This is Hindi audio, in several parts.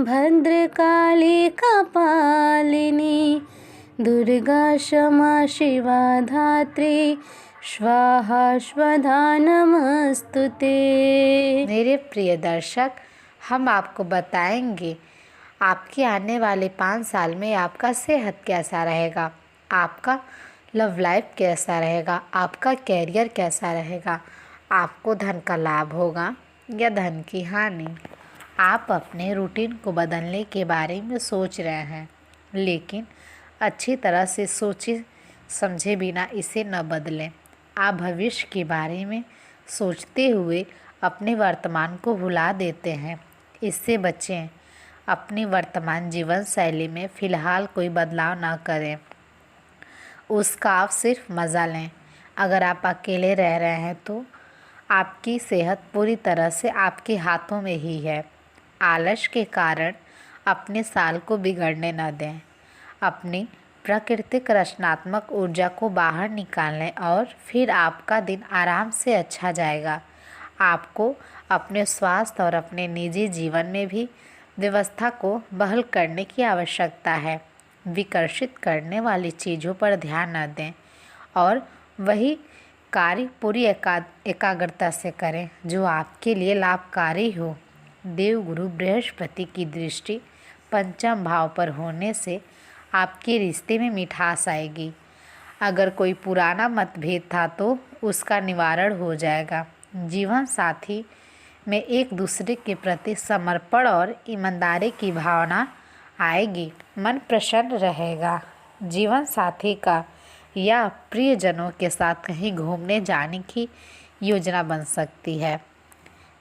भद्रकाली कपालिनी दुर्गा क्षमा शिवा धात्री स्वाहा स्वधा नमस्तुते। मेरे प्रिय दर्शक, हम आपको बताएंगे आपके आने वाले 5 साल में आपका सेहत कैसा रहेगा, आपका लव लाइफ कैसा रहेगा, आपका कैरियर कैसा रहेगा, आपको धन का लाभ होगा या धन की हानि। आप अपने रूटीन को बदलने के बारे में सोच रहे हैं, लेकिन अच्छी तरह से सोचे समझे बिना इसे न बदलें। आप भविष्य के बारे में सोचते हुए अपने वर्तमान को भुला देते हैं। इससे बचें। अपनी वर्तमान जीवन शैली में फ़िलहाल कोई बदलाव ना करें, उसका आप सिर्फ मज़ा लें। अगर आप अकेले रह रहे हैं तो आपकी सेहत पूरी तरह से आपके हाथों में ही है। आलस के कारण अपने साल को बिगड़ने न दें। अपनी प्राकृतिक रचनात्मक ऊर्जा को बाहर निकालें और फिर आपका दिन आराम से अच्छा जाएगा। आपको अपने स्वास्थ्य और अपने निजी जीवन में भी व्यवस्था को बहाल करने की आवश्यकता है। विकर्षित करने वाली चीज़ों पर ध्यान न दें और वही कार्य पूरी एकाग्रता से करें जो आपके लिए लाभकारी हो। देवगुरु बृहस्पति की दृष्टि पंचम भाव पर होने से आपके रिश्ते में मिठास आएगी। अगर कोई पुराना मतभेद था तो उसका निवारण हो जाएगा। जीवन साथी में एक दूसरे के प्रति समर्पण और ईमानदारी की भावना आएगी। मन प्रसन्न रहेगा। जीवन साथी का या प्रियजनों के साथ कहीं घूमने जाने की योजना बन सकती है।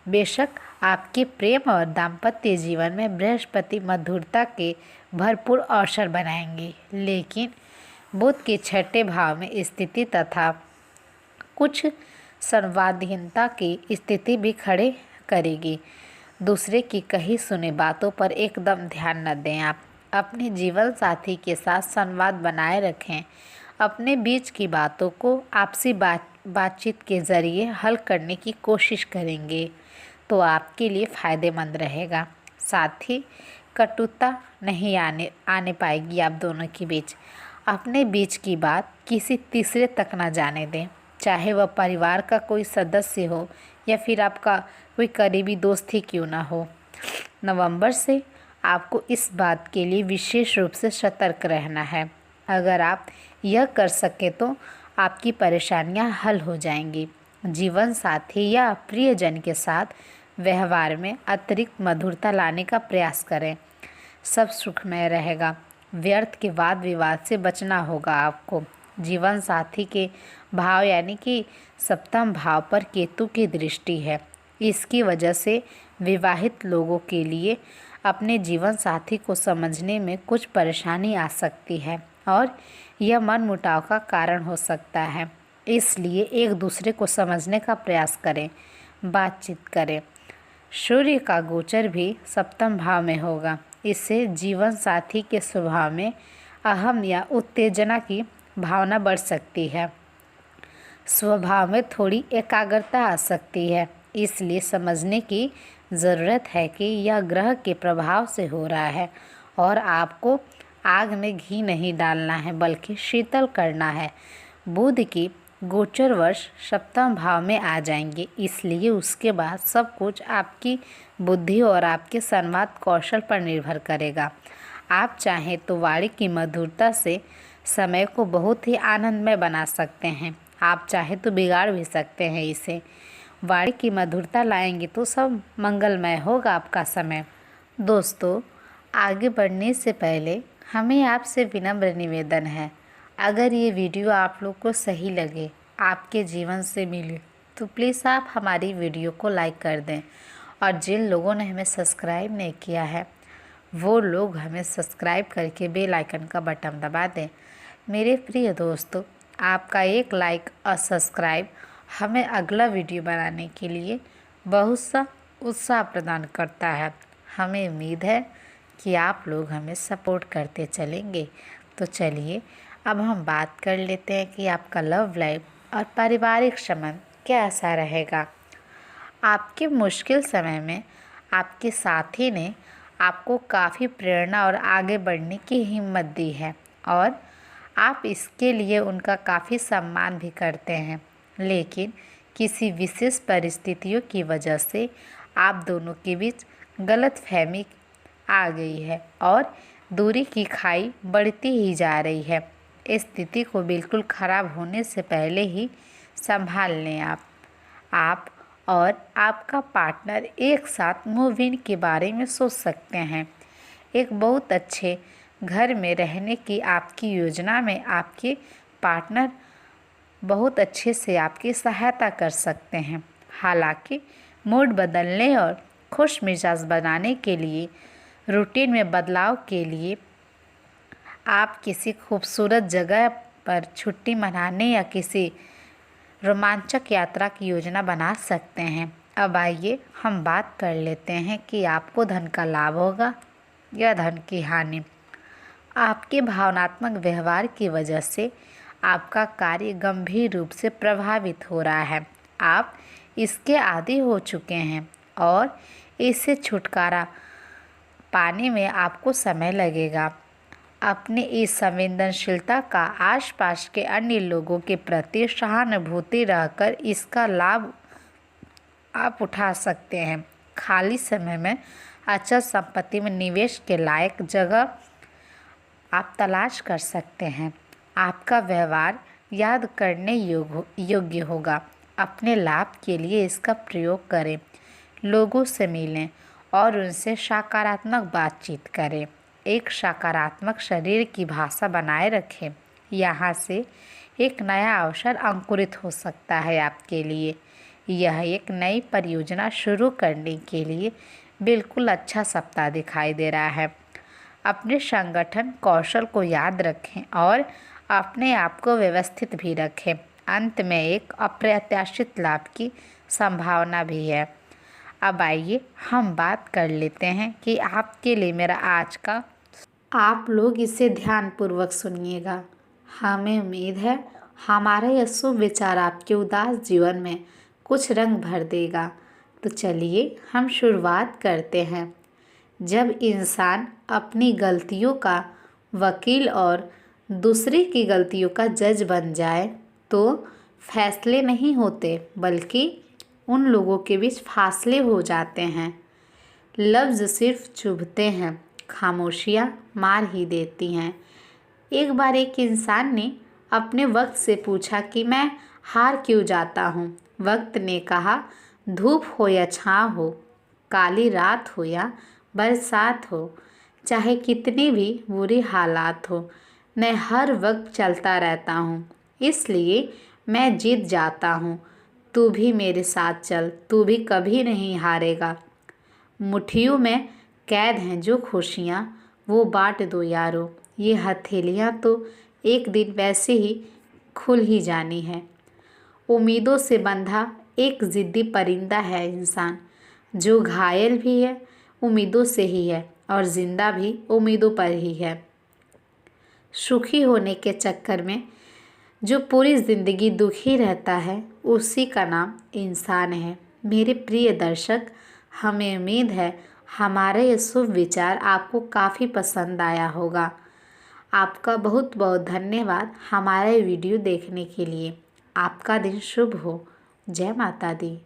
बेशक आपके प्रेम और दाम्पत्य जीवन में बृहस्पति मधुरता के भरपूर अवसर बनाएंगे, लेकिन बुध के 6ठे भाव में स्थिति तथा कुछ संवादहीनता की स्थिति भी खड़े करेगी। दूसरे की कही सुनी बातों पर एकदम ध्यान न दें। आप अपने जीवन साथी के साथ संवाद बनाए रखें। अपने बीच की बातों को आपसी बातचीत के ज़रिए हल करने की कोशिश करेंगे तो आपके लिए फ़ायदेमंद रहेगा। साथ ही कटुता नहीं आने पाएगी आप दोनों के बीच। अपने बीच की बात किसी तीसरे तक ना जाने दें, चाहे वह परिवार का कोई सदस्य हो या फिर आपका कोई करीबी दोस्त ही क्यों ना हो। नवंबर से आपको इस बात के लिए विशेष रूप से सतर्क रहना है। अगर आप यह कर सके तो आपकी परेशानियां हल हो जाएंगी। जीवन साथी या प्रियजन के साथ व्यवहार में अतिरिक्त मधुरता लाने का प्रयास करें। सब सुखमय रहेगा। व्यर्थ के वाद विवाद से बचना होगा आपको। जीवन साथी के भाव यानी कि सप्तम भाव पर केतु की दृष्टि है। इसकी वजह से विवाहित लोगों के लिए अपने जीवन साथी को समझने में कुछ परेशानी आ सकती है और यह मनमुटाव का कारण हो सकता है। इसलिए एक दूसरे को समझने का प्रयास करें, बातचीत करें। सूर्य का गोचर भी सप्तम भाव में होगा। इससे जीवन साथी के स्वभाव में अहम या उत्तेजना की भावना बढ़ सकती है। स्वभाव में थोड़ी एकाग्रता आ सकती है। इसलिए समझने की ज़रूरत है कि यह ग्रह के प्रभाव से हो रहा है और आपको आग में घी नहीं डालना है बल्कि शीतल करना है। बुध की गोचर वर्ष सप्तम भाव में आ जाएंगे, इसलिए उसके बाद सब कुछ आपकी बुद्धि और आपके संवाद कौशल पर निर्भर करेगा। आप चाहें तो वाणी की मधुरता से समय को बहुत ही आनंदमय बना सकते हैं। आप चाहे तो बिगाड़ भी सकते हैं इसे। वाणी की मधुरता लाएंगे तो सब मंगलमय होगा आपका समय। दोस्तों, आगे बढ़ने से पहले हमें आपसे विनम्र निवेदन है, अगर ये वीडियो आप लोग को सही लगे, आपके जीवन से मिले, तो प्लीज़ आप हमारी वीडियो को लाइक कर दें और जिन लोगों ने हमें सब्सक्राइब नहीं किया है वो लोग हमें सब्सक्राइब करके बेल आइकन का बटन दबा दें। मेरे प्रिय दोस्तों, आपका एक लाइक और सब्सक्राइब हमें अगला वीडियो बनाने के लिए बहुत सा उत्साह प्रदान करता है। हमें उम्मीद है कि आप लोग हमें सपोर्ट करते चलेंगे। तो चलिए अब हम बात कर लेते हैं कि आपका लव लाइफ और पारिवारिक संबंध कैसा रहेगा। आपके मुश्किल समय में आपके साथी ने आपको काफ़ी प्रेरणा और आगे बढ़ने की हिम्मत दी है और आप इसके लिए उनका काफ़ी सम्मान भी करते हैं। लेकिन किसी विशेष परिस्थितियों की वजह से आप दोनों के बीच गलतफहमी आ गई है और दूरी की खाई बढ़ती ही जा रही है। इस स्थिति को बिल्कुल ख़राब होने से पहले ही संभाल लें। आप और आपका पार्टनर एक साथ मूव इन के बारे में सोच सकते हैं। एक बहुत अच्छे घर में रहने की आपकी योजना में आपके पार्टनर बहुत अच्छे से आपकी सहायता कर सकते हैं। हालांकि मूड बदलने और खुश मिजाज बनाने के लिए रूटीन में बदलाव के लिए आप किसी खूबसूरत जगह पर छुट्टी मनाने या किसी रोमांचक यात्रा की योजना बना सकते हैं। अब आइए हम बात कर लेते हैं कि आपको धन का लाभ होगा या धन की हानि। आपके भावनात्मक व्यवहार की वजह से आपका कार्य गंभीर रूप से प्रभावित हो रहा है। आप इसके आदी हो चुके हैं और इससे छुटकारा पाने में आपको समय लगेगा। अपनी इस संवेदनशीलता का आसपास के अन्य लोगों के प्रति सहानुभूति रहकर इसका लाभ आप उठा सकते हैं। खाली समय में अचल संपत्ति में निवेश के लायक जगह आप तलाश कर सकते हैं। आपका व्यवहार याद करने योग्य होगा। अपने लाभ के लिए इसका प्रयोग करें। लोगों से मिलें और उनसे सकारात्मक बातचीत करें। एक सकारात्मक शरीर की भाषा बनाए रखें। यहाँ से एक नया अवसर अंकुरित हो सकता है आपके लिए। यह एक नई परियोजना शुरू करने के लिए बिल्कुल अच्छा सप्ताह दिखाई दे रहा है। अपने संगठन कौशल को याद रखें और अपने आप को व्यवस्थित भी रखें। अंत में एक अप्रत्याशित लाभ की संभावना भी है। अब आइए हम बात कर लेते हैं कि आपके लिए मेरा आज का। आप लोग इसे ध्यानपूर्वक सुनिएगा। हमें उम्मीद है हमारा यह शुभ विचार आपके उदास जीवन में कुछ रंग भर देगा। तो चलिए हम शुरुआत करते हैं। जब इंसान अपनी गलतियों का वकील और दूसरे की गलतियों का जज बन जाए तो फैसले नहीं होते बल्कि उन लोगों के बीच फासले हो जाते हैं। लफ्ज़ सिर्फ चुभते हैं, खामोशियाँ मार ही देती हैं। एक बार एक इंसान ने अपने वक्त से पूछा कि मैं हार क्यों जाता हूँ। वक्त ने कहा, धूप हो या छाँव हो, काली रात हो या बरसात हो, चाहे कितनी भी बुरी हालात हो, मैं हर वक्त चलता रहता हूँ, इसलिए मैं जीत जाता हूँ। तू भी मेरे साथ चल, तू भी कभी नहीं हारेगा। मुट्ठियों में कैद हैं जो खुशियाँ, वो बांट दो यारो। ये हथेलियाँ तो एक दिन वैसे ही खुल ही जानी है। उम्मीदों से बंधा एक ज़िद्दी परिंदा है इंसान, जो घायल भी है उम्मीदों से ही है और ज़िंदा भी उम्मीदों पर ही है। सुखी होने के चक्कर में जो पूरी ज़िंदगी दुखी रहता है, उसी का नाम इंसान है। मेरे प्रिय दर्शक, हमें उम्मीद है हमारे ये शुभ विचार आपको काफ़ी पसंद आया होगा। आपका बहुत बहुत धन्यवाद हमारा वीडियो देखने के लिए। आपका दिन शुभ हो। जय माता दी।